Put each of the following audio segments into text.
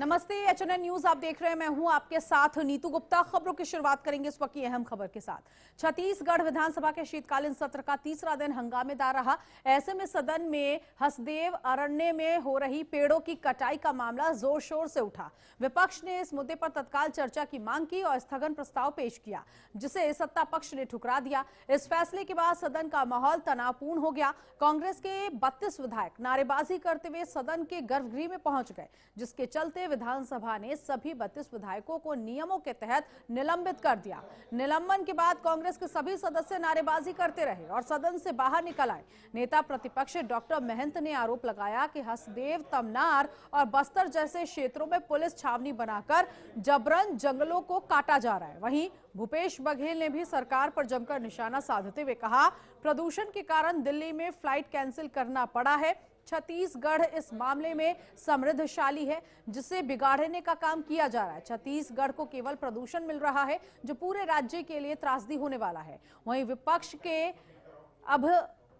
नमस्ते, HNN news आप देख रहे हैं। मैं हूं आपके साथ नीतू गुप्ता। खबरों की शुरुआत करेंगे इस वक्त की अहम खबर के साथ। छत्तीसगढ़ विधानसभा के शीतकालीन सत्र का तीसरा दिन हंगामेदार रहा। ऐसे में सदन में हसदेव अरण्य में हो रही पेड़ों की कटाई का मामला जोर शोर से उठा। विपक्ष ने इस मुद्दे पर तत्काल चर्चा की मांग की और स्थगन प्रस्ताव पेश किया, जिसे सत्ता पक्ष ने ठुकरा दिया। इस फैसले के बाद सदन का माहौल तनावपूर्ण हो गया। कांग्रेस के 32 विधायक नारेबाजी करते हुए सदन के गर्भगृह में पहुंच गए, जिसके चलते विधानसभा ने सभी 32 विधायकों को नियमों के तहत निलंबित कर दिया। निलंबन के बाद कांग्रेस के सभी सदस्य नारेबाजी करते रहे और सदन से बाहर निकल आए। नेता प्रतिपक्ष डॉक्टर महंत ने आरोप लगाया कि हसदेव, तमनार और बस्तर जैसे क्षेत्रों में पुलिस छावनी बनाकर जबरन जंगलों को काटा जा रहा है। वहीं भूपेश बघेल ने भी सरकार पर जमकर निशाना साधते हुए कहा, प्रदूषण के कारण दिल्ली में फ्लाइट कैंसिल करना पड़ा है। छत्तीसगढ़ इस मामले में समृद्धशाली है, जिसे बिगाड़ने का काम किया जा रहा है। छत्तीसगढ़ को केवल प्रदूषण मिल रहा है, जो पूरे राज्य के लिए त्रासदी होने वाला है। वहीं विपक्ष के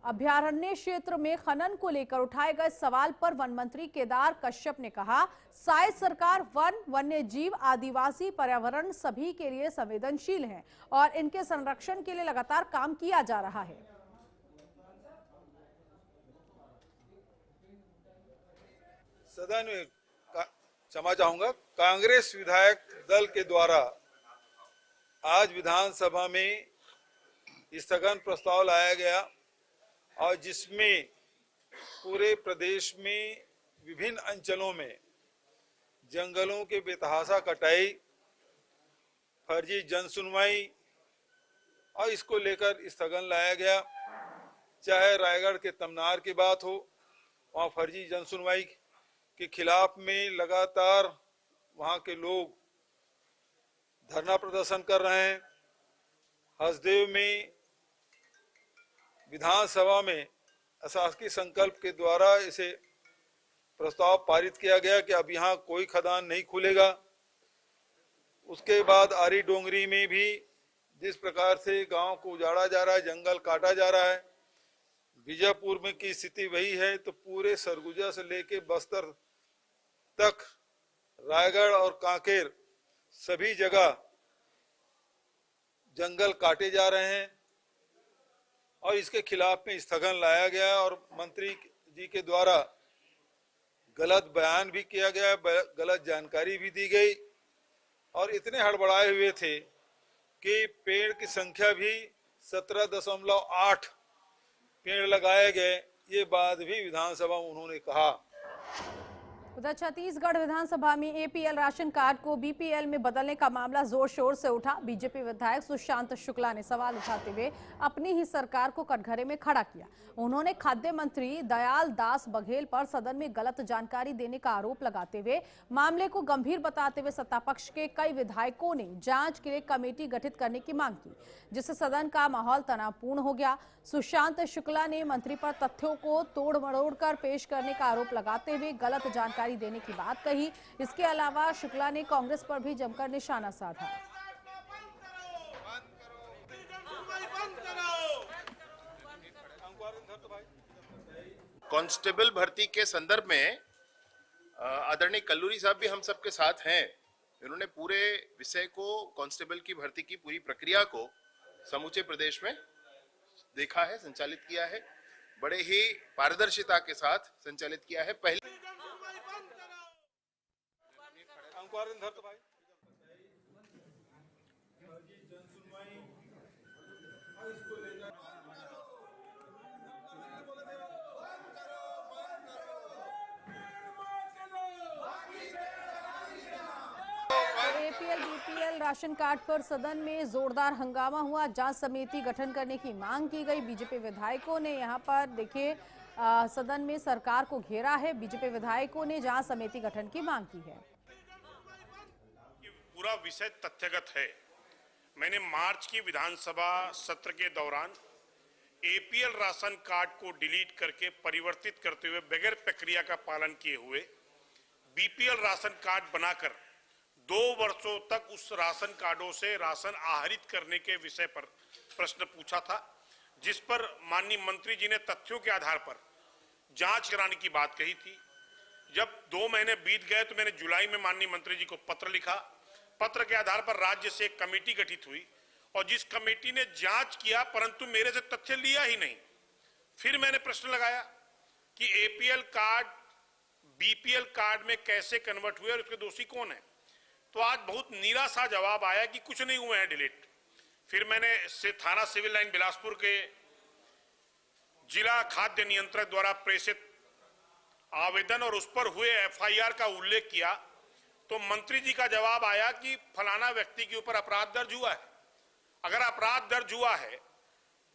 अभयारण्य क्षेत्र में खनन को लेकर उठाए गए सवाल पर वन मंत्री केदार कश्यप ने कहा, शायद सरकार वन, वन्य जीव, आदिवासी, पर्यावरण सभी के लिए संवेदनशील है और इनके संरक्षण के लिए लगातार काम किया जा रहा है। सदन में क्षमा चाहूंगा। कांग्रेस विधायक दल के द्वारा आज विधानसभा में स्थगन प्रस्ताव लाया गया और जिसमें पूरे प्रदेश में विभिन्न अंचलों में जंगलों के बेतहाशा कटाई, फर्जी जनसुनवाई और इसको लेकर स्थगन लाया गया। चाहे रायगढ़ के तमनार की बात हो, वहाँ फर्जी जनसुनवाई के खिलाफ में लगातार वहां के लोग धरना प्रदर्शन कर रहे हैं। हसदेव में विधानसभा में अशासकीय संकल्प के द्वारा इसे प्रस्ताव पारित किया गया कि अब यहाँ कोई खदान नहीं खुलेगा। उसके बाद आरी डोंगरी में भी जिस प्रकार से गांव को उजाड़ा जा रहा है, जंगल काटा जा रहा है, बीजापुर में की स्थिति वही है। तो पूरे सरगुजा से लेके बस्तर तक, रायगढ़ और कांकेर सभी जगह जंगल काटे जा रहे हैं और इसके खिलाफ में स्थगन लाया गया और मंत्री जी के द्वारा गलत बयान भी किया गया, गलत जानकारी भी दी गई और इतने हड़बड़ाए हुए थे कि पेड़ की संख्या भी 17.8 पेड़ लगाए गए। ये बात भी विधानसभा में उन्होंने कहा। उधर छत्तीसगढ़ विधानसभा में एपीएल राशन कार्ड को बीपीएल में बदलने का मामला जोर शोर से उठा। बीजेपी विधायक सुशांत शुक्ला ने सवाल उठाते हुए अपनी ही सरकार को कटघरे में खड़ा किया। उन्होंने खाद्य मंत्री दयाल दास बघेल पर सदन में गलत जानकारी देने का आरोप लगाते हुए मामले को गंभीर बताते हुए सत्ता पक्ष के कई विधायकों ने जांच के लिए कमेटी गठित करने की मांग की, जिससे सदन का माहौल तनावपूर्ण हो गया। सुशांत शुक्ला ने मंत्री पर तथ्यों को तोड़ मरोड़ कर पेश करने का आरोप लगाते हुए गलत जानकारी देने की बात कही। इसके अलावा शुक्ला ने कांग्रेस पर भी जमकर निशाना साधा। कांस्टेबल भर्ती के संदर्भ में आदरणीय कल्लूरी साहब भी हम सबके साथ हैं। इन्होंने पूरे विषय को, कांस्टेबल की भर्ती की पूरी प्रक्रिया को समूचे प्रदेश में देखा है, संचालित किया है, बड़े ही पारदर्शिता के साथ संचालित किया है। पहले एपीएल बीपीएल राशन कार्ड पर सदन में जोरदार हंगामा हुआ। जांच समिति गठन करने की मांग की गई। बीजेपी विधायकों ने यहां पर देखिए सदन में सरकार को घेरा है। बीजेपी विधायकों ने जांच समिति गठन की मांग की है। पूरा विषय तथ्यगत है। मैंने मार्च की विधानसभा सत्र के दौरान एपीएल राशन कार्ड को डिलीट करके परिवर्तित करते हुए बगैर प्रक्रिया का पालन किए हुए बीपीएल राशन कार्ड बनाकर 2 वर्षों तक उस राशन कार्डों से राशन आहरित करने के विषय पर प्रश्न पूछा था, जिस पर माननीय मंत्री जी ने तथ्यों के आधार पर जांच कराने की बात कही थी। जब 2 महीने बीत गए तो मैंने जुलाई में माननीय मंत्री जी को पत्र लिखा। पत्र के आधार पर राज्य से एक कमेटी गठित हुई और जिस कमेटी ने जांच किया परंतु मेरे से तथ्य लिया ही नहीं। फिर मैंने प्रश्न लगाया कि एपीएल कार्ड बीपीएल कार्ड में कैसे कन्वर्ट हुए और उसके दोषी कौन है। तो आज बहुत नीरा सा जवाब आया कि कुछ नहीं हुए हैं डिलीट। फिर मैंने थाना सिविल लाइन बिलासपुर के जिला खाद्य नियंत्रक द्वारा प्रेषित आवेदन और उस पर हुए एफआईआर का उल्लेख किया तो मंत्री जी का जवाब आया कि फलाना व्यक्ति के ऊपर अपराध दर्ज हुआ है। अगर अपराध दर्ज हुआ है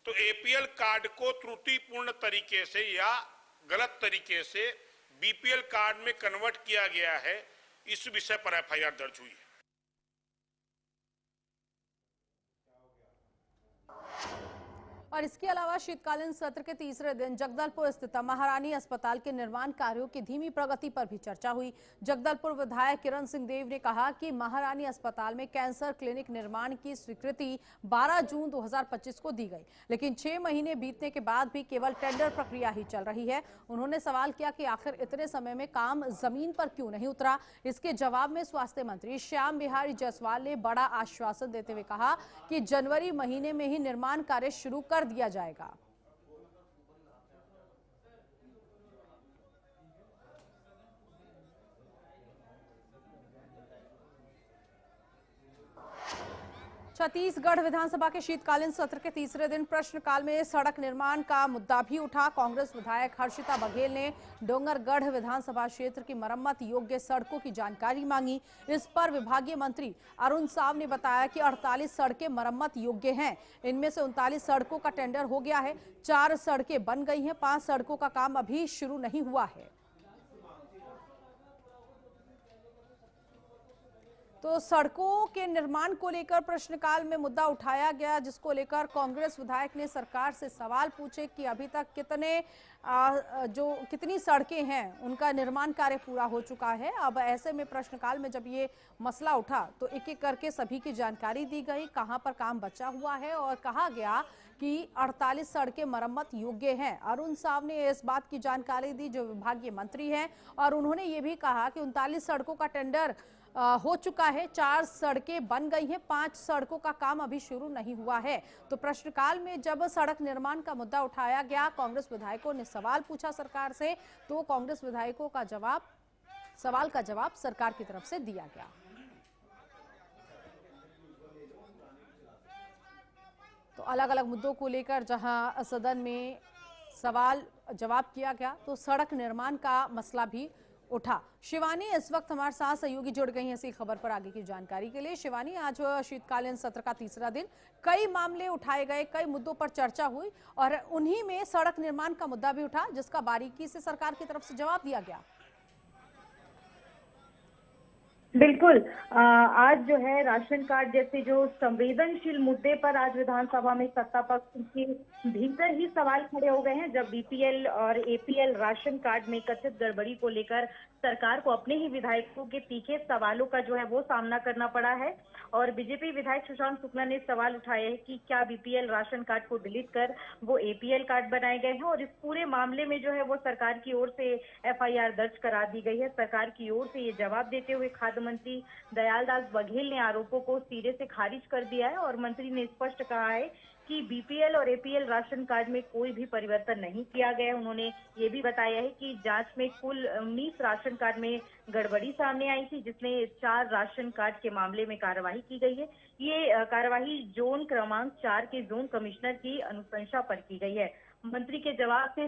तो एपीएल कार्ड को त्रुटिपूर्ण तरीके से या गलत तरीके से बीपीएल कार्ड में कन्वर्ट किया गया है, इस विषय पर एफआईआर दर्ज हुई है। और इसके अलावा शीतकालीन सत्र के तीसरे दिन जगदलपुर स्थित महारानी अस्पताल के निर्माण कार्यों की धीमी प्रगति पर भी चर्चा हुई। जगदलपुर विधायक किरण सिंह देव ने कहा कि महारानी अस्पताल में कैंसर क्लिनिक निर्माण की स्वीकृति 12 जून 2025 को दी गई, लेकिन 6 महीने बीतने के बाद भी केवल टेंडर प्रक्रिया ही चल रही है। उन्होंने सवाल किया कि आखिर इतने समय में काम जमीन पर क्यों नहीं उतरा। इसके जवाब में स्वास्थ्य मंत्री श्याम बिहारी जायसवाल ने बड़ा आश्वासन देते हुए कहा कि जनवरी महीने में ही निर्माण कार्य शुरू कर दिया जाएगा। छत्तीसगढ़ विधानसभा के शीतकालीन सत्र के तीसरे दिन प्रश्नकाल में सड़क निर्माण का मुद्दा भी उठा। कांग्रेस विधायक हर्षिता बघेल ने डोंगरगढ़ विधानसभा क्षेत्र की मरम्मत योग्य सड़कों की जानकारी मांगी। इस पर विभागीय मंत्री अरुण साव ने बताया कि 48 सड़कें मरम्मत योग्य हैं। इनमें से 39 सड़कों का टेंडर हो गया है, 4 सड़कें बन गई हैं, 5 सड़कों का काम अभी शुरू नहीं हुआ है। तो सड़कों के निर्माण को लेकर प्रश्नकाल में मुद्दा उठाया गया, जिसको लेकर कांग्रेस विधायक ने सरकार से सवाल पूछे कि अभी तक कितनी सड़कें हैं, उनका निर्माण कार्य पूरा हो चुका है। अब ऐसे में प्रश्नकाल में जब ये मसला उठा तो एक एक करके सभी की जानकारी दी गई, कहां पर काम बचा हुआ है, और कहा गया कि 48 सड़कें मरम्मत योग्य हैं। अरुण साव ने इस बात की जानकारी दी जो विभागीय मंत्री हैं, और उन्होंने ये भी कहा कि 39 सड़कों का टेंडर हो चुका है, 4 सड़कें बन गई हैं, 5 सड़कों का काम अभी शुरू नहीं हुआ है। तो प्रश्नकाल में जब सड़क निर्माण का मुद्दा उठाया गया, कांग्रेस विधायकों ने सवाल पूछा सरकार से, तो कांग्रेस विधायकों का सवाल का जवाब सरकार की तरफ से दिया गया। तो अलग अलग मुद्दों को लेकर जहां सदन में सवाल जवाब किया गया तो सड़क निर्माण का मसला भी उठा। शिवानी इस वक्त हमारे साथ सहयोगी जुड़ गई हैं इसी खबर पर आगे की जानकारी के लिए। शिवानी, आज शीतकालीन सत्र का तीसरा दिन, कई मामले उठाए गए, कई मुद्दों पर चर्चा हुई और उन्हीं में सड़क निर्माण का मुद्दा भी उठा, जिसका बारीकी से सरकार की तरफ से जवाब दिया गया। बिल्कुल, आज जो है राशन कार्ड जैसे जो संवेदनशील मुद्दे पर आज विधानसभा में सत्ता पक्ष के भीतर ही सवाल खड़े हो गए हैं। जब बीपीएल और एपीएल राशन कार्ड में कथित गड़बड़ी को लेकर सरकार को अपने ही विधायकों के तीखे सवालों का जो है वो सामना करना पड़ा है, और बीजेपी विधायक सुशांत शुक्ला ने सवाल उठाए हैं कि क्या बीपीएल राशन कार्ड को डिलीट कर वो एपीएल कार्ड बनाए गए हैं, और इस पूरे मामले में जो है वो सरकार की ओर से एफआईआर दर्ज करा दी गई है। सरकार की ओर से ये जवाब देते हुए खाद्य मंत्री दयालदास बघेल ने आरोपों को सिरे से खारिज कर दिया है, और मंत्री ने स्पष्ट कहा है कि बीपीएल और एपीएल राशन कार्ड में कोई भी परिवर्तन नहीं किया गया। उन्होंने ये भी बताया है कि जांच में कुल 19 राशन कार्ड में गड़बड़ी सामने आई थी, जिसमें 4 राशन कार्ड के मामले में कार्रवाई की गई है। ये कार्रवाई जोन क्रमांक 4 के जोन कमिश्नर की अनुशंसा पर की गई है। मंत्री के जवाब से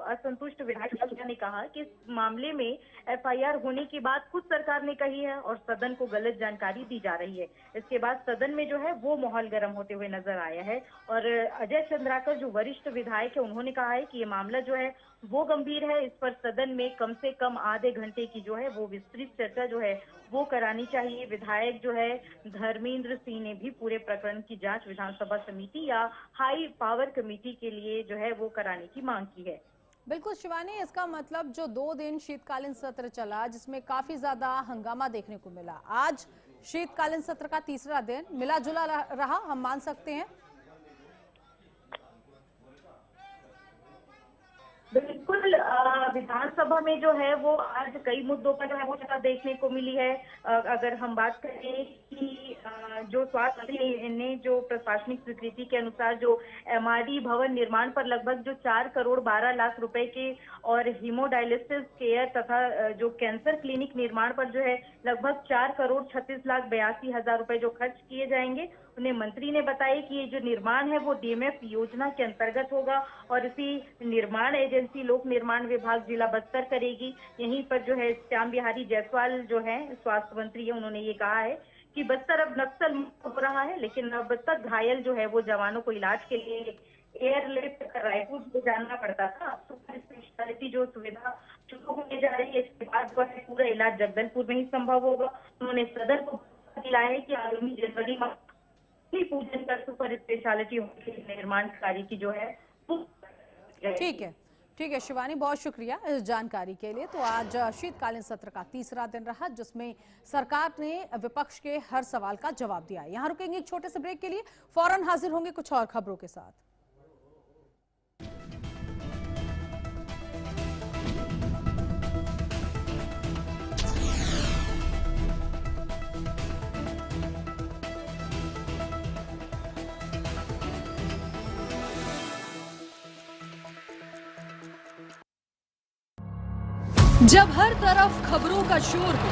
असंतुष्ट विधायक ने कहा कि इस मामले में एफआईआर होने की बात खुद सरकार ने कही है और सदन को गलत जानकारी दी जा रही है। इसके बाद सदन में जो है वो माहौल गर्म होते हुए नजर आया है, और अजय चंद्राकर जो वरिष्ठ विधायक है उन्होंने कहा है कि ये मामला जो है वो गंभीर है, इस पर सदन में कम से कम आधे घंटे की जो है वो विस्तृत चर्चा जो है वो करानी चाहिए। विधायक जो है धर्मेंद्र सिंह ने भी पूरे प्रकरण की जांच विधानसभा समिति या हाई पावर कमेटी के लिए जो है वो कराने की मांग की है। बिल्कुल शिवानी, इसका मतलब जो 2 दिन शीतकालीन सत्र चला जिसमें काफी ज्यादा हंगामा देखने को मिला, आज शीतकालीन सत्र का तीसरा दिन मिला जुला रहा, हम मान सकते हैं? बिल्कुल विधानसभा में जो है वो आज कई मुद्दों पर जो है वो चर्चा देखने को मिली है। अगर हम बात करें कि जो स्वास्थ्य मंत्री ने जो प्रशासनिक स्वीकृति के अनुसार जो एमआरडी भवन निर्माण पर लगभग जो 4 करोड़ 12 लाख रुपए के और हीमोडायलिसिस केयर तथा जो कैंसर क्लिनिक निर्माण पर जो है लगभग 4 करोड़ 36 लाख 82 हजार रुपए जो खर्च किए जाएंगे, उन्हें मंत्री ने बताया कि ये जो निर्माण है वो डीएमएफ योजना के अंतर्गत होगा और इसी निर्माण एजेंसी लोक निर्माण विभाग जिला बस्तर करेगी। यहीं पर जो है श्याम बिहारी जायसवाल जो है स्वास्थ्य मंत्री है, उन्होंने ये कहा है कि बस्तर अब नक्सल मुक्त हो रहा है, लेकिन अब तक घायल जो है वो जवानों को इलाज के लिए एयरलिफ्ट कर रायपुर ले जाना पड़ता था। सुपर स्पेशलिटी जो सुविधा शुरू होने जा रही है, इसके बाद जो है पूरा इलाज जगदलपुर में ही संभव होगा। उन्होंने सदन को दिलाया है कि आगामी जनवरी माह पूजन कर सुपर स्पेशलिटी निर्माण कार्य की जो है। ठीक है शिवानी, बहुत शुक्रिया इस जानकारी के लिए। तो आज शीतकालीन सत्र का तीसरा दिन रहा, जिसमें सरकार ने विपक्ष के हर सवाल का जवाब दिया। यहाँ रुकेंगे एक छोटे से ब्रेक के लिए, फौरन हाजिर होंगे कुछ और खबरों के साथ। जब हर तरफ खबरों का शोर हो,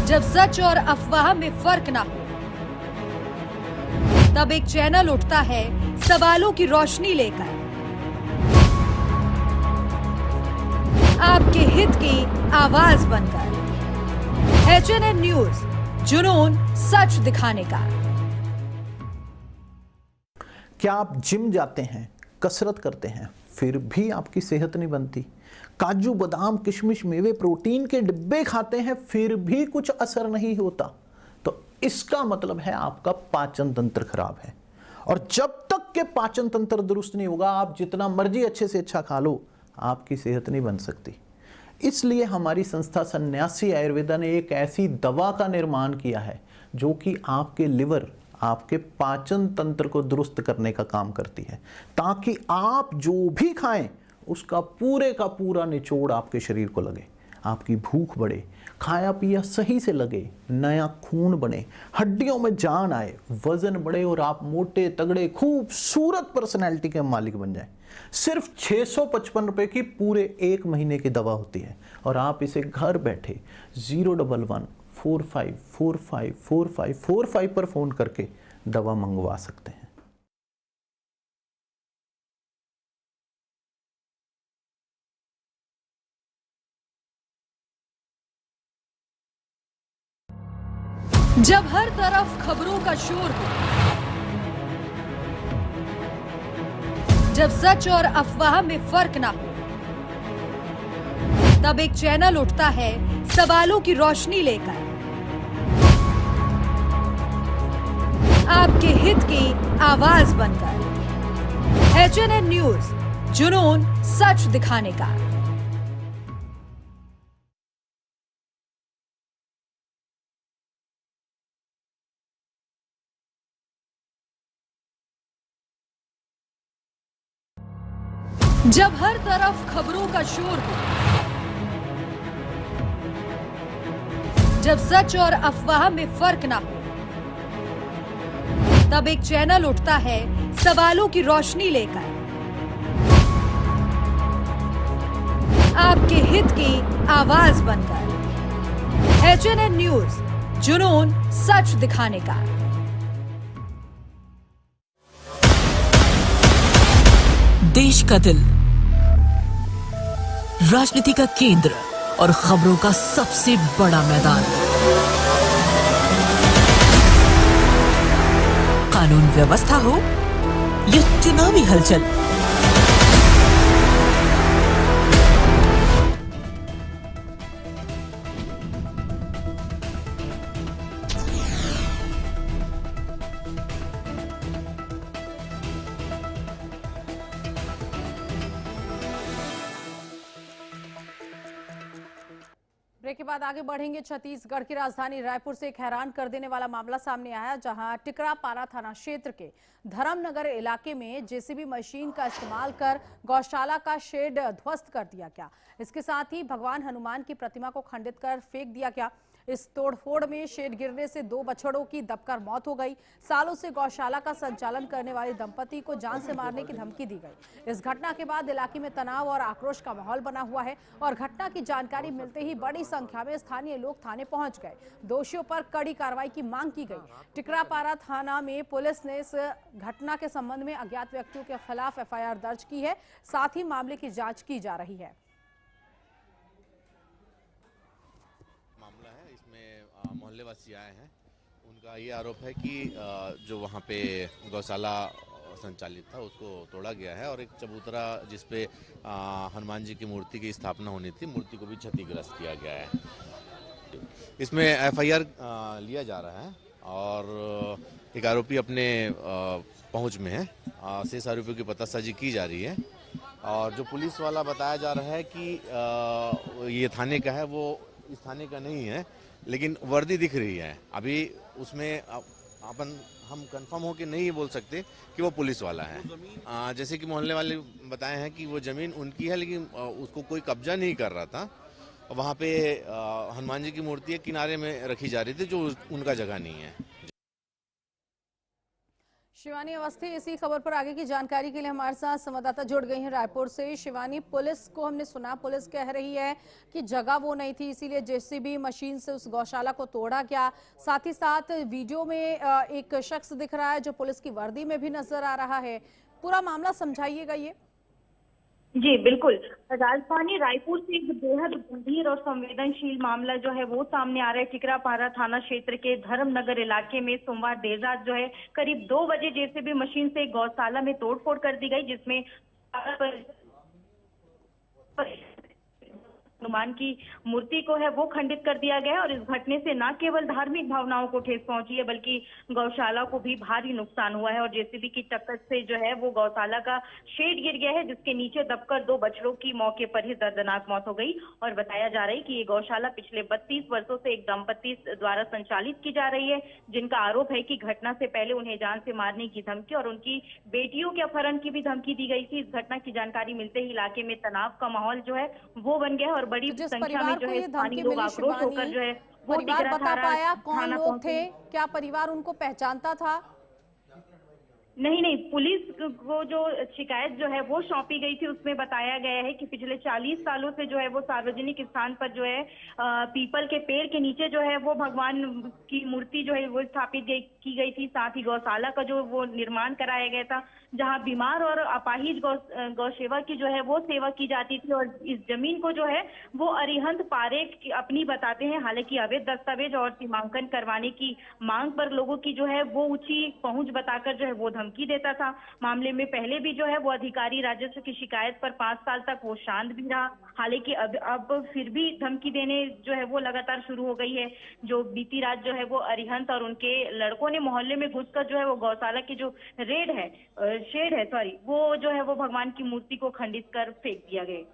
जब सच और अफवाह में फर्क ना हो, तब एक चैनल उठता है सवालों की रोशनी लेकर, आपके हित की आवाज बनकर। एचएनएन न्यूज, जुनून सच दिखाने का। क्या आप जिम जाते हैं, कसरत करते हैं, फिर भी आपकी सेहत नहीं बनती? काजू बादाम किशमिश मेवे प्रोटीन के डिब्बे खाते हैं फिर भी कुछ असर नहीं होता? तो इसका मतलब है आपका पाचन तंत्र खराब है। और जब तक के पाचन तंत्र दुरुस्त नहीं होगा, आप जितना मर्जी अच्छे से अच्छा खा लो, आपकी सेहत नहीं बन सकती। इसलिए हमारी संस्था सन्यासी आयुर्वेदा ने एक ऐसी दवा का निर्माण किया है जो कि आपके लिवर, आपके पाचन तंत्र को दुरुस्त करने का काम करती है, ताकि आप जो भी खाएं उसका पूरे का पूरा निचोड़ आपके शरीर को लगे, आपकी भूख बढ़े, खाया पिया सही से लगे, नया खून बने, हड्डियों में जान आए, वजन बढ़े और आप मोटे तगड़े खूबसूरत पर्सनैलिटी के मालिक बन जाएं। सिर्फ 655 रुपए की पूरे 1 महीने की दवा होती है और आप इसे घर बैठे 011-45454545 पर फोन करके दवा मंगवा सकते हैं। जब हर तरफ खबरों का शोर हो, जब सच और अफवाह में फर्क ना हो, तब एक चैनल उठता है सवालों की रोशनी लेकर, आपके हित की आवाज बनकर। एचएनएन न्यूज, जुनून सच दिखाने का। जब हर तरफ खबरों का शोर हो, जब सच और अफवाह में फर्क ना हो, तब एक चैनल उठता है सवालों की रोशनी लेकर, आपके हित की आवाज बनकर। एचएनएन न्यूज, जुनून सच दिखाने का। देश का दिल, राजनीति का केंद्र और खबरों का सबसे बड़ा मैदान। कानून व्यवस्था हो या चुनावी हलचल, ब्रेक ब्रेक के बाद आगे बढ़ेंगे। छत्तीसगढ़ की राजधानी रायपुर से एक हैरान कर देने वाला मामला सामने आया, जहां टिकरापारा थाना क्षेत्र के धर्मनगर इलाके में जेसीबी मशीन का इस्तेमाल कर गौशाला का शेड ध्वस्त कर दिया गया। इसके साथ ही भगवान हनुमान की प्रतिमा को खंडित कर फेंक दिया गया। इस तोड़फोड़ में शेड गिरने से 2 बछड़ों की दबकर मौत हो गई। सालों से गौशाला का संचालन करने वाले दंपति को जान से मारने की धमकी दी गई। इस घटना के बाद इलाके में तनाव और आक्रोश का माहौल बना हुआ है और घटना की जानकारी मिलते ही बड़ी संख्या में स्थानीय लोग थाने पहुंच गए। दोषियों पर कड़ी कार्रवाई की मांग की गई। टिकरापारा थाना में पुलिस ने इस घटना के संबंध में अज्ञात व्यक्तियों के खिलाफ एफआईआर दर्ज की है। साथ ही मामले की जांच की जा रही है। मोहल्लेवासी आए हैं, उनका ये आरोप है कि जो वहाँ पे गौशाला संचालित था उसको तोड़ा गया है और एक चबूतरा जिसपे हनुमान जी की मूर्ति की स्थापना होनी थी, मूर्ति को भी क्षतिग्रस्त किया गया है। इसमें एफआईआर लिया जा रहा है और एक आरोपी अपने पहुंच में है। शेष आरोपियों की पतासाजी की जा रही है और जो पुलिस वाला बताया जा रहा है कि ये थाने का है, वो इस थाने का नहीं है, लेकिन वर्दी दिख रही है। अभी उसमें हम कंफर्म हो के नहीं बोल सकते कि वो पुलिस वाला है। जैसे कि मोहल्ले वाले बताए हैं कि वो जमीन उनकी है, लेकिन उसको कोई कब्जा नहीं कर रहा था। वहाँ पे हनुमान जी की मूर्ति किनारे में रखी जा रही थी, जो उनका जगह नहीं है। शिवानी अवस्थी इसी खबर पर आगे की जानकारी के लिए हमारे साथ संवाददाता जुड़ गई हैं रायपुर से। शिवानी, पुलिस को हमने सुना, पुलिस कह रही है कि जगह वो नहीं थी, इसीलिए जेसीबी मशीन से उस गौशाला को तोड़ा गया। साथ ही साथ वीडियो में एक शख्स दिख रहा है जो पुलिस की वर्दी में भी नजर आ रहा है। पूरा मामला समझाइएगा ये। जी बिल्कुल, राजधानी रायपुर से एक बेहद गंभीर और संवेदनशील मामला जो है वो सामने आ रहा है। टिकरापारा थाना क्षेत्र के धर्मनगर इलाके में सोमवार देर रात जो है करीब 2 बजे जेसीबी मशीन से गौशाला में तोड़फोड़ कर दी गई, जिसमें हनुमान की मूर्ति को है वो खंडित कर दिया गया और इस घटने से न केवल धार्मिक भावनाओं को ठेस पहुंची है, बल्कि गौशाला को भी भारी नुकसान हुआ है और जेसीबी की टक्कर से जो है वो गौशाला का शेड गिर गया है, जिसके नीचे दबकर 2 बछड़ों की मौके पर ही दर्दनाक मौत हो गई। और बताया जा रहा है कि ये गौशाला पिछले 32 वर्षों से एक दंपति द्वारा संचालित की जा रही है, जिनका आरोप है कि घटना से पहले उन्हें जान से मारने की धमकी और उनकी बेटियों के अपहरण की भी धमकी दी गई थी। इस घटना की जानकारी मिलते ही इलाके में तनाव का माहौल जो है वो बन गया और बड़ी संख्या में जो है स्थानीय लोग आक्रोश होकर जो है वो परिवार बता पाया कौन लोग थे? क्या परिवार उनको पहचानता था? नहीं, पुलिस को जो शिकायत जो है वो सौंपी गई थी, उसमें बताया गया है कि पिछले 40 सालों से जो है वो सार्वजनिक स्थान पर जो है पीपल के पेड़ के नीचे जो है वो भगवान की मूर्ति जो है वो स्थापित की गई थी। साथ ही गौशाला का जो वो निर्माण कराया गया था, जहां बीमार और अपाहिज गौ सेवा की जो है वो सेवा की जाती थी। और इस जमीन को जो है वो अरिहंत पारेख अपनी बताते हैं। हालांकि अवैध दस्तावेज और सीमांकन करवाने की मांग पर लोगों की जो है वो ऊंची पहुंच बताकर जो है वो धमकी देता था। मामले में पहले भी जो है वो अधिकारी राजस्व की शिकायत पर 5 साल तक वो शांत भी रहा। हालांकि अब फिर भी धमकी देने जो है वो लगातार शुरू हो गई है। जो बीती रात जो है वो अरिहंत और उनके लड़कों ने मोहल्ले में घुसकर जो है वो गौशाला की जो शेड है वो जो है वो भगवान की मूर्ति को खंडित कर फेंक दिया गया।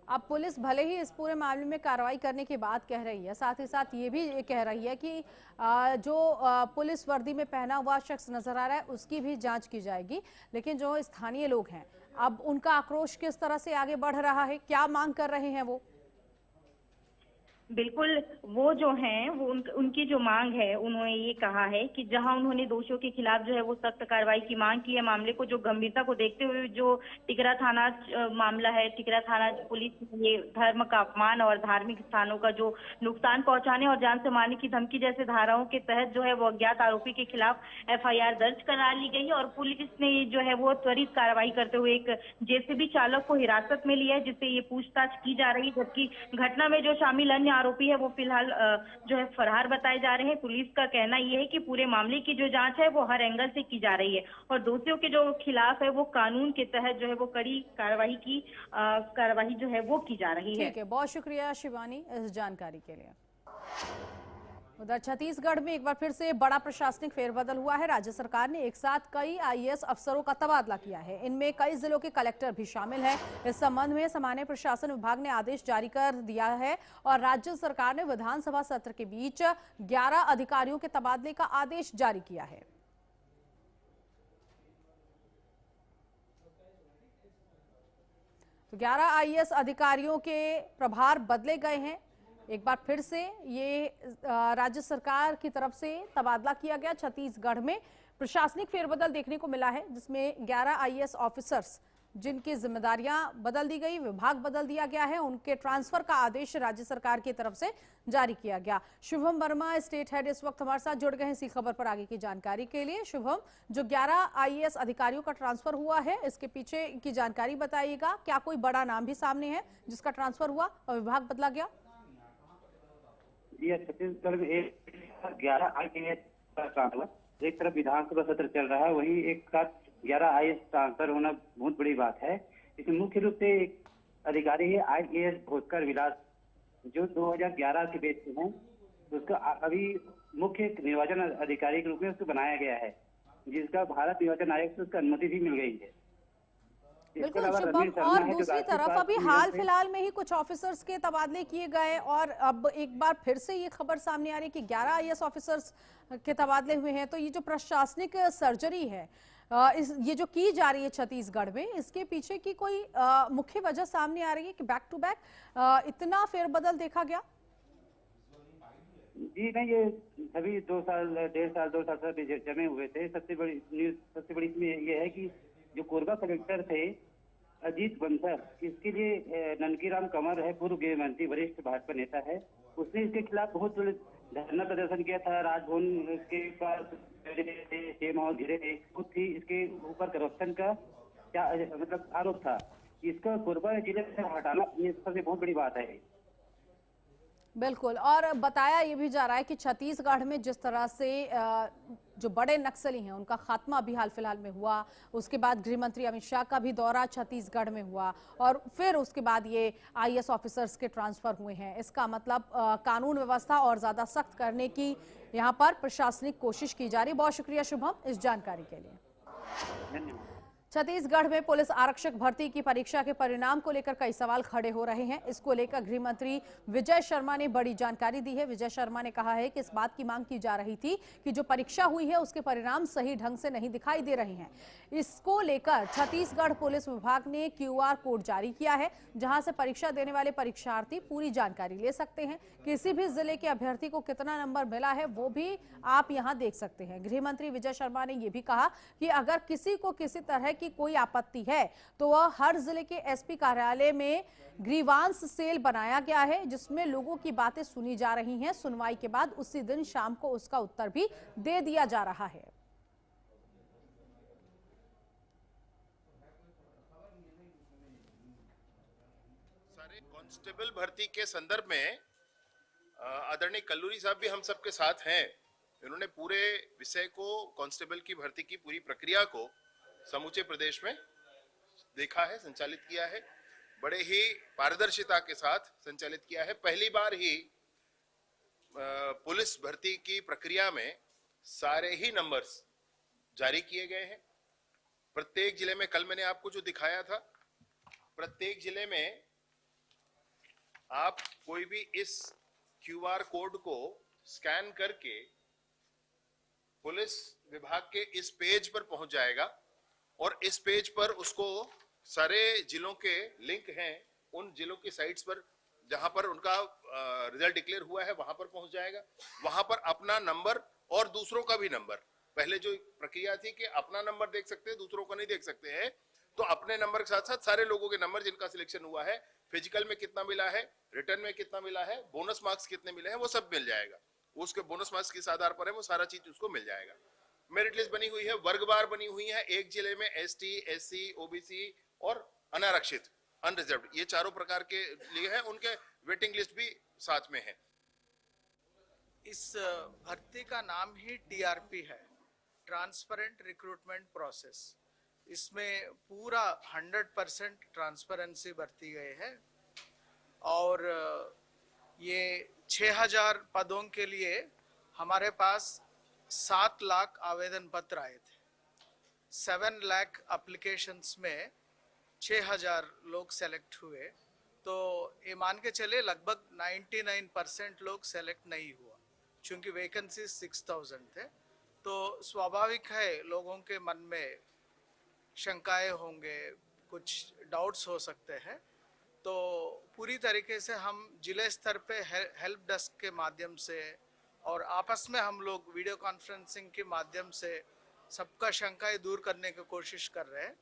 अब पुलिस भले ही इस पूरे मामले में कार्रवाई करने की बात कह रही है, साथ ही साथ ये भी कह रही है कि जो पुलिस वर्दी में पहना हुआ शख्स नजर आ रहा है उसकी भी जांच की जाएगी। लेकिन जो स्थानीय लोग हैं, अब उनका आक्रोश किस तरह से आगे बढ़ रहा है, क्या मांग कर रहे हैं वो? बिल्कुल, वो जो हैं वो उनकी जो मांग है, उन्होंने ये कहा है कि जहां उन्होंने दोषियों के खिलाफ जो है वो सख्त कार्रवाई की मांग की है। मामले को जो गंभीरता को देखते हुए जो टिकरा थाना मामला है, टिकरा थाना पुलिस ये धर्म का अपमान और धार्मिक स्थानों का जो नुकसान पहुंचाने और जान से मारने की धमकी जैसे धाराओं के तहत जो है वो अज्ञात आरोपी के खिलाफ एफआईआर दर्ज करा ली गई और पुलिस ने जो है वो त्वरित कार्रवाई करते हुए एक जेसीबी चालक को हिरासत में लिया है, जिससे ये पूछताछ की जा रही है। जबकि घटना में जो शामिल अन्य आरोपी है वो फिलहाल जो है फरार बताए जा रहे हैं। पुलिस का कहना यह है कि पूरे मामले की जो जांच है वो हर एंगल से की जा रही है और दोषियों के जो खिलाफ है वो कानून के तहत जो है वो कड़ी कार्रवाई जो है वो की जा रही है। ठीक है, बहुत शुक्रिया शिवानी इस जानकारी के लिए। उधर छत्तीसगढ़ में एक बार फिर से बड़ा प्रशासनिक फेरबदल हुआ है। राज्य सरकार ने एक साथ कई आईएएस अफसरों का तबादला किया है। इनमें कई जिलों के कलेक्टर भी शामिल हैं। इस संबंध में सामान्य प्रशासन विभाग ने आदेश जारी कर दिया है और राज्य सरकार ने विधानसभा सत्र के बीच 11 अधिकारियों के तबादले का आदेश जारी किया है। तो 11 आईएएस अधिकारियों के प्रभार बदले गए हैं। एक बार फिर से ये राज्य सरकार की तरफ से तबादला किया गया। छत्तीसगढ़ में प्रशासनिक फेरबदल देखने को मिला है, जिसमें 11 आईएएस ऑफिसर्स जिनकी जिम्मेदारियां बदल दी गई, विभाग बदल दिया गया है, उनके ट्रांसफर का आदेश राज्य सरकार की तरफ से जारी किया गया। शुभम वर्मा स्टेट हेड इस वक्त हमारे साथ जुड़ गए हैं इसी खबर पर आगे की जानकारी के लिए। शुभम, जो 11 आईएएस अधिकारियों का ट्रांसफर हुआ है, इसके पीछे की जानकारी बताइएगा। क्या कोई बड़ा नाम भी सामने है जिसका ट्रांसफर हुआ और विभाग बदला गया? जी, छत्तीसगढ़ में 11 आईएएस ट्रांसफर। एक तरफ विधानसभा सत्र चल रहा है, वहीं एक साथ 11 आईएएस ट्रांसफर होना बहुत बड़ी बात है। इसमें मुख्य रूप से एक अधिकारी है आईएएस भास्कर विलास, जो 2011 के बेस पे हैं। उसका अभी मुख्य निर्वाचन अधिकारी के रूप में उसको बनाया गया है, जिसका भारत निर्वाचन आयोग से उसका अनुमति भी मिल गई है। बिल्कुल शुभम, और दूसरी तरफ अभी हाल फिलहाल में ही कुछ ऑफिसर्स के तबादले किए गए और अब एक बार फिर से ये खबर सामने आ रही है कि 11 आईएएस ऑफिसर्स के तबादले हुए हैं। तो ये जो प्रशासनिक सर्जरी है ये जो की जा रही है छत्तीसगढ़ में, इसके पीछे की कोई मुख्य वजह सामने आ रही है कि बैक टू बैक इतना फेरबदल देखा गया? जी नहीं, ये सभी 2 साल 1.5 साल 2 साल से जमे हुए थे। सबसे बड़ी इसमें ये है कि जो कोरबा कलेक्टर थे अजीत बंसर, इसके लिए ननकीराम कंवर है, पूर्व गृह मंत्री, वरिष्ठ भाजपा नेता है। उसने इसके खिलाफ बहुत धरना प्रदर्शन किया था। राजभवन के पास माहौल घिरे थे, खुद ही इसके ऊपर करप्शन का क्या मतलब आरोप था। इसका कोरबा जिले से हटाना ये सबसे बहुत बड़ी बात है। बिल्कुल, और बताया ये भी जा रहा है कि छत्तीसगढ़ में जिस तरह से जो बड़े नक्सली हैं उनका खात्मा अभी हाल फिलहाल में हुआ, उसके बाद गृह मंत्री अमित शाह का भी दौरा छत्तीसगढ़ में हुआ और फिर उसके बाद ये आईएएस ऑफिसर्स के ट्रांसफर हुए हैं। इसका मतलब कानून व्यवस्था और ज्यादा सख्त करने की यहाँ पर प्रशासनिक कोशिश की जा रही है। बहुत शुक्रिया शुभम इस जानकारी के लिए। धन्यवाद। छत्तीसगढ़ में पुलिस आरक्षक भर्ती की परीक्षा के परिणाम को लेकर कई सवाल खड़े हो रहे हैं। इसको लेकर गृह मंत्री विजय शर्मा ने बड़ी जानकारी दी है। विजय शर्मा ने कहा है कि इस बात की मांग की जा रही थी कि जो परीक्षा हुई है उसके परिणाम सही ढंग से नहीं दिखाई दे रहे हैं। इसको लेकर छत्तीसगढ़ पुलिस विभाग ने QR कोड जारी किया है, जहां से परीक्षा देने वाले परीक्षार्थी पूरी जानकारी ले सकते हैं। किसी भी जिले के अभ्यर्थी को कितना नंबर मिला है वो भी आप यहां देख सकते हैं। गृह मंत्री विजय शर्मा ने यह भी कहा कि अगर किसी को किसी तरह की कोई आपत्ति है तो वह हर जिले के एसपी कार्यालय में ग्रीवांस सेल बनाया गया है, जिसमें लोगों की बातें सुनी जा रही हैं। सुनवाई के बाद उसी दिन शाम को उसका उत्तर भी दे दिया जा रहा है। सारे कांस्टेबल भर्ती के संदर्भ में आदरणीय कल्लूरी साहब भी हम सबके साथ हैं। इन्होंने पूरे विषय को, कांस्टेबल की भर्ती की पूरी प्रक्रिया को समूचे प्रदेश में देखा है, संचालित किया है, बड़े ही पारदर्शिता के साथ संचालित किया है। पहली बार ही पुलिस भर्ती की प्रक्रिया में सारे ही नंबर्स जारी किए गए हैं। प्रत्येक जिले में, कल मैंने आपको जो दिखाया था, प्रत्येक जिले में आप कोई भी इस QR कोड को स्कैन करके पुलिस विभाग के इस पेज पर पहुंच जाएगा और इस पेज पर उसको सारे जिलों के लिंक हैं, उन जिलों की साइट्स पर जहां पर उनका रिजल्ट डिक्लेयर हुआ है वहां पर पहुंच जाएगा। वहां पर अपना नंबर और दूसरों का भी नंबर, पहले जो प्रक्रिया थी कि अपना नंबर देख सकते हैं, दूसरों का नहीं देख सकते हैं, तो अपने नंबर के साथ साथ सारे लोगों के नंबर जिनका सिलेक्शन हुआ है, फिजिकल में कितना मिला है, रिटर्न में कितना मिला है, बोनस मार्क्स कितने मिले हैं, वो सब मिल जाएगा। उसके बोनस मार्क्स किस आधार पर है वो सारा चीज उसको मिल जाएगा। मेरिट लिस्ट बनी हुई है, वर्गवार बनी हुई है। एक जिले में ST, SC, OBC और अनारक्षित, अनरिजर्व्ड, ये चारों प्रकार के लिए हैं। उनके वेटिंग लिस्ट भी साथ में है। इस भर्ती का नाम ही TRP है, ट्रांसपेरेंट रिक्रूटमेंट प्रोसेस। इसमें पूरा 100% ट्रांसपेरेंसी बरती गई है और ये 6000 पदों के लिए हमारे पास 7 लाख आवेदन पत्र आए थे। 7 लाख एप्लीकेशंस में 6000 लोग सेलेक्ट हुए, तो ये मान के चले लगभग 99% लोग सेलेक्ट नहीं हुआ, क्योंकि वैकेंसी 6000 थे। तो स्वाभाविक है लोगों के मन में शंकाएं होंगे, कुछ डाउट्स हो सकते हैं। तो पूरी तरीके से हम जिले स्तर पे हेल्प डेस्क के माध्यम से और आपस में हम लोग वीडियो कॉन्फ्रेंसिंग के माध्यम से सबका शंकाएं दूर करने की कोशिश कर रहे हैं।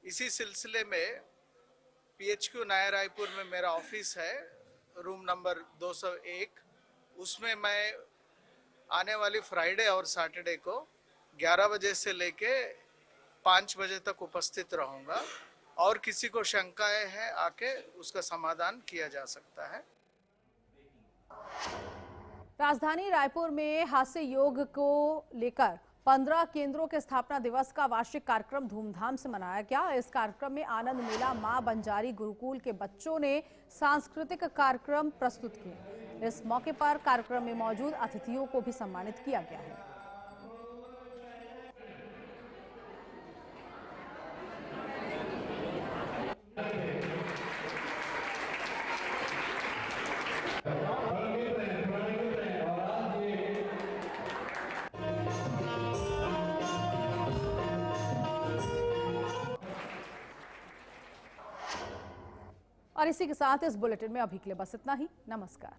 इसी सिलसिले में PHQ नया रायपुर में मेरा ऑफिस है, रूम नंबर 201। उसमें मैं आने वाली फ्राइडे और सैटरडे को 11 बजे से लेके 5 बजे तक उपस्थित रहूंगा, और किसी को शंकाएं हैं आके उसका समाधान किया जा सकता है। राजधानी रायपुर में हास्य योग को लेकर 15 केंद्रों के स्थापना दिवस का वार्षिक कार्यक्रम धूमधाम से मनाया गया। इस कार्यक्रम में आनंद मेला मां बंजारी गुरुकुल के बच्चों ने सांस्कृतिक कार्यक्रम प्रस्तुत किए। इस मौके पर कार्यक्रम में मौजूद अतिथियों को भी सम्मानित किया गया है। और इसी के साथ इस बुलेटिन में अभी के लिए बस इतना ही। नमस्कार।